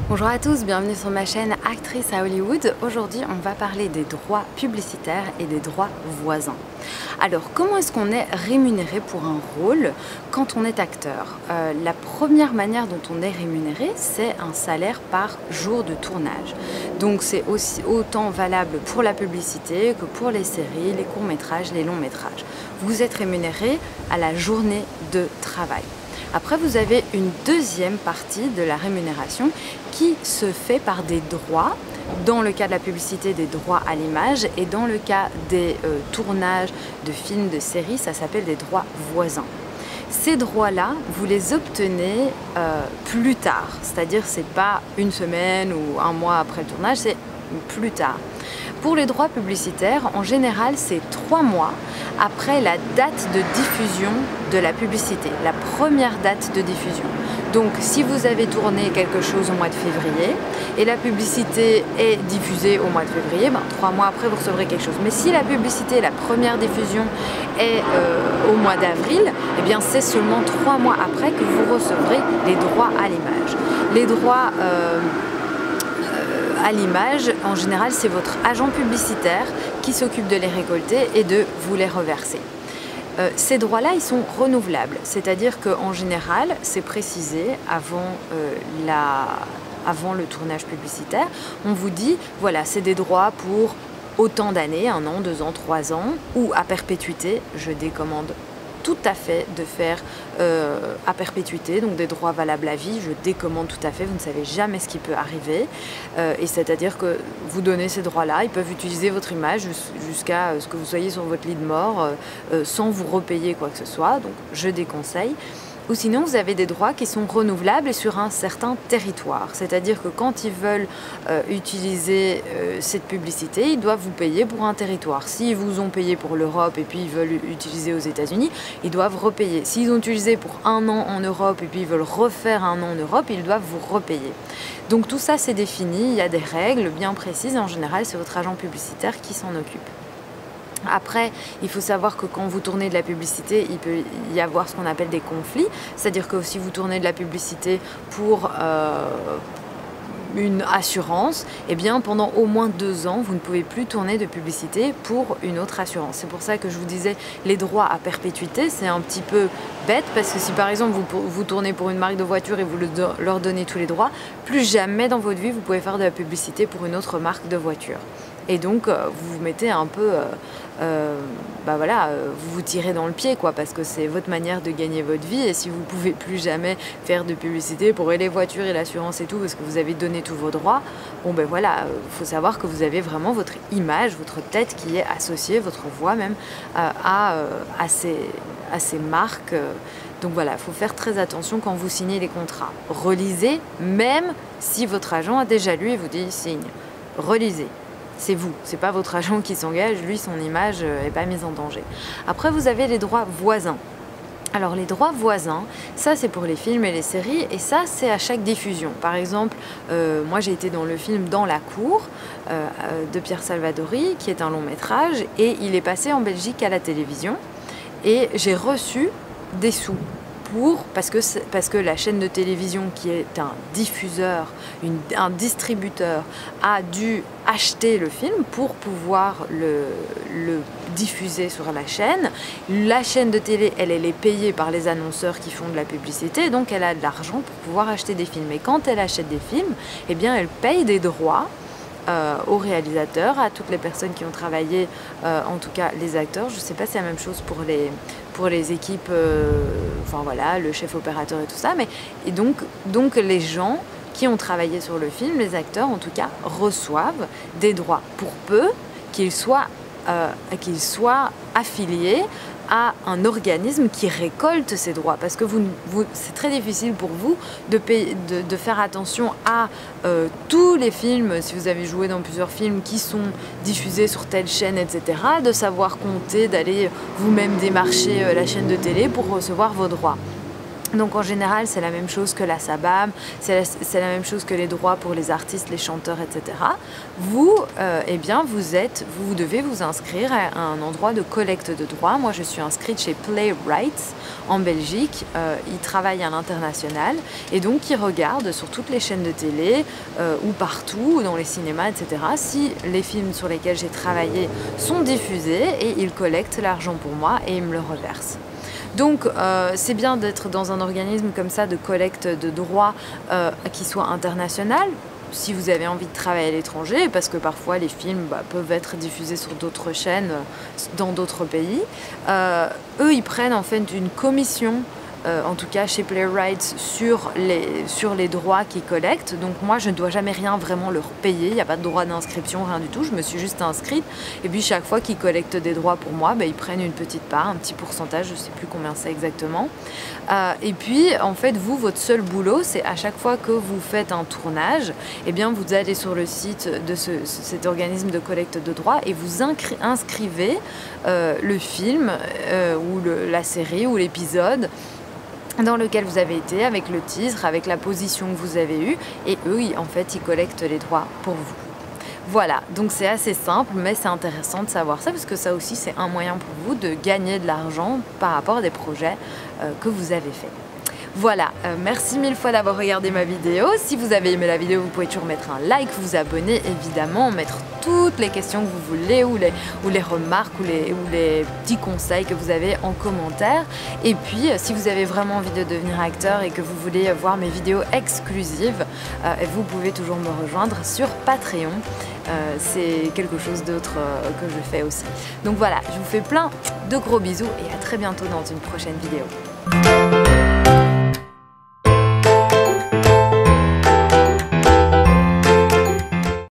Bonjour à tous, bienvenue sur ma chaîne Actrice à Hollywood. Aujourd'hui, on va parler des droits publicitaires et des droits voisins. Alors, comment est-ce qu'on est rémunéré pour un rôle quand on est acteur? La première manière dont on est rémunéré, c'est un salaire par jour de tournage. Donc, c'est aussi autant valable pour la publicité que pour les séries, les courts-métrages, les longs-métrages. Vous êtes rémunéré à la journée de travail. Après, vous avez une deuxième partie de la rémunération qui se fait par des droits. Dans le cas de la publicité, des droits à l'image, et dans le cas des tournages de films, de séries, ça s'appelle des droits voisins. Ces droits-là, vous les obtenez plus tard, c'est-à-dire c'est pas une semaine ou un mois après le tournage, c'est plus tard. Pour les droits publicitaires, en général, c'est 3 mois après la date de diffusion de la publicité, la première date de diffusion. Donc, si vous avez tourné quelque chose au mois de février et la publicité est diffusée au mois de février, 3 mois après, vous recevrez quelque chose. Mais si la publicité, la première diffusion est au mois d'avril, eh bien, c'est seulement 3 mois après que vous recevrez les droits à l'image. Les droits à l'image, en général, c'est votre agent publicitaire qui s'occupe de les récolter et de vous les reverser. Ces droits-là, ils sont renouvelables, c'est-à-dire qu'en général, c'est précisé avant le tournage publicitaire. On vous dit, voilà, c'est des droits pour autant d'années, 1 an, 2 ans, 3 ans, ou à perpétuité. Je décommande tout à fait de faire à perpétuité, donc des droits valables à vie, je décommande tout à fait, vous ne savez jamais ce qui peut arriver, et c'est-à-dire que vous donnez ces droits-là, ils peuvent utiliser votre image jusqu'à ce que vous soyez sur votre lit de mort sans vous repayer quoi que ce soit, donc je déconseille. Ou sinon, vous avez des droits qui sont renouvelables et sur un certain territoire. C'est-à-dire que quand ils veulent utiliser cette publicité, ils doivent vous payer pour un territoire. S'ils vous ont payé pour l'Europe et puis ils veulent utiliser aux États-Unis, ils doivent repayer. S'ils ont utilisé pour 1 an en Europe et puis ils veulent refaire 1 an en Europe, ils doivent vous repayer. Donc tout ça, c'est défini, il y a des règles bien précises et en général, c'est votre agent publicitaire qui s'en occupe. Après, il faut savoir que quand vous tournez de la publicité, il peut y avoir ce qu'on appelle des conflits. C'est-à-dire que si vous tournez de la publicité pour une assurance, eh bien pendant au moins 2 ans, vous ne pouvez plus tourner de publicité pour une autre assurance. C'est pour ça que je vous disais, les droits à perpétuité, c'est un petit peu bête, parce que si par exemple vous tournez pour une marque de voiture et vous leur donnez tous les droits, plus jamais dans votre vie vous pouvez faire de la publicité pour une autre marque de voiture. Et donc vous vous mettez un peu, vous vous tirez dans le pied, quoi, parce que c'est votre manière de gagner votre vie. Et si vous ne pouvez plus jamais faire de publicité pour les voitures et l'assurance et tout, parce que vous avez donné tous vos droits, bon ben voilà, faut savoir que vous avez vraiment votre image, votre tête qui est associée, votre voix même, à ces marques. Donc voilà, il faut faire très attention quand vous signez les contrats. Relisez, même si votre agent a déjà lu et vous dit signe. Relisez. C'est vous, c'est pas votre agent qui s'engage, lui son image n'est pas mise en danger. Après vous avez les droits voisins. Alors les droits voisins, ça c'est pour les films et les séries, et ça c'est à chaque diffusion. Par exemple, moi j'ai été dans le film Dans la cour de Pierre Salvadori, qui est un long métrage, et il est passé en Belgique à la télévision, et j'ai reçu des sous. Parce que la chaîne de télévision qui est un diffuseur, un distributeur, a dû acheter le film pour pouvoir le diffuser sur la chaîne. La chaîne de télé, elle est payée par les annonceurs qui font de la publicité, donc elle a de l'argent pour pouvoir acheter des films. Et quand elle achète des films, eh bien elle paye des droits aux réalisateurs, à toutes les personnes qui ont travaillé, en tout cas les acteurs. Je ne sais pas si c'est la même chose pour les équipes, enfin voilà, le chef opérateur et tout ça, mais et donc les gens qui ont travaillé sur le film, les acteurs en tout cas, reçoivent des droits pour peu qu'ils soient affiliés à un organisme qui récolte ces droits, parce que c'est très difficile pour vous de faire attention à tous les films, si vous avez joué dans plusieurs films qui sont diffusés sur telle chaîne, etc., de savoir compter, d'aller vous-même démarcher la chaîne de télé pour recevoir vos droits. Donc en général, c'est la même chose que la SABAM, c'est la même chose que les droits pour les artistes, les chanteurs, etc. Vous, eh bien, vous devez vous inscrire à un endroit de collecte de droits. Moi, je suis inscrite chez Playwrights en Belgique. Ils travaillent à l'international et donc ils regardent sur toutes les chaînes de télé ou partout, dans les cinémas, etc. si les films sur lesquels j'ai travaillé sont diffusés et ils collectent l'argent pour moi et ils me le reversent. Donc c'est bien d'être dans un organisme comme ça de collecte de droits qui soit international, si vous avez envie de travailler à l'étranger, parce que parfois les films peuvent être diffusés sur d'autres chaînes dans d'autres pays. Eux, ils prennent en fait une commission, en tout cas chez Playwrights, sur les droits qu'ils collectent. Donc moi, je ne dois jamais rien vraiment leur payer, il n'y a pas de droit d'inscription, rien du tout, je me suis juste inscrite. Et puis chaque fois qu'ils collectent des droits pour moi, ils prennent une petite part, un petit pourcentage, je ne sais plus combien c'est exactement. Et puis en fait, vous, votre seul boulot, c'est à chaque fois que vous faites un tournage, eh bien vous allez sur le site de cet organisme de collecte de droits et vous inscrivez le film ou la série ou l'épisode dans lequel vous avez été, avec le titre, avec la position que vous avez eue, et eux, en fait, ils collectent les droits pour vous. Voilà, donc c'est assez simple, mais c'est intéressant de savoir ça, parce que ça aussi, c'est un moyen pour vous de gagner de l'argent par rapport à des projets que vous avez faits. Voilà, merci mille fois d'avoir regardé ma vidéo. Si vous avez aimé la vidéo, vous pouvez toujours mettre un like, vous abonner évidemment, mettre toutes les questions que vous voulez ou les remarques ou les petits conseils que vous avez en commentaire. Et puis, si vous avez vraiment envie de devenir acteur et que vous voulez voir mes vidéos exclusives, vous pouvez toujours me rejoindre sur Patreon. C'est quelque chose d'autre que je fais aussi. Donc voilà, je vous fais plein de gros bisous et à très bientôt dans une prochaine vidéo.